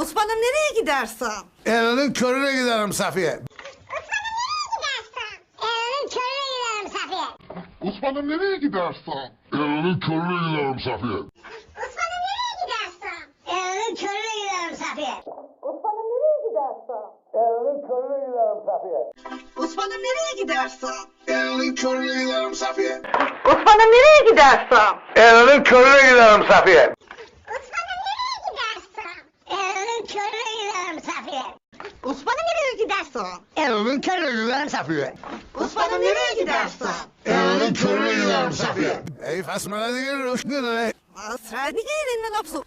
Osman'ım nereye gidersen? Elinin körüne giderim Safiye. Osman'ım nereye gidersen? Elinin körüne giderim Safiye. Elinin körüne giderim Safiye. Elinin körüne giderim Safiye. Osman'ım nereye gidersen? Elinin körüne giderim Safiye. Osman'ım nereye gidersen? Elinin körüne giderim Safiye. Elinin körüne giderim Safiye. Osman'ım nereye gidersen? Elinin körüne giderim Safiye. Osman'ım nereye gidersen? Elinin körüne giderim Safiye. Ey fasmana değil, hoş geldin. Asrani gelin lan apsu.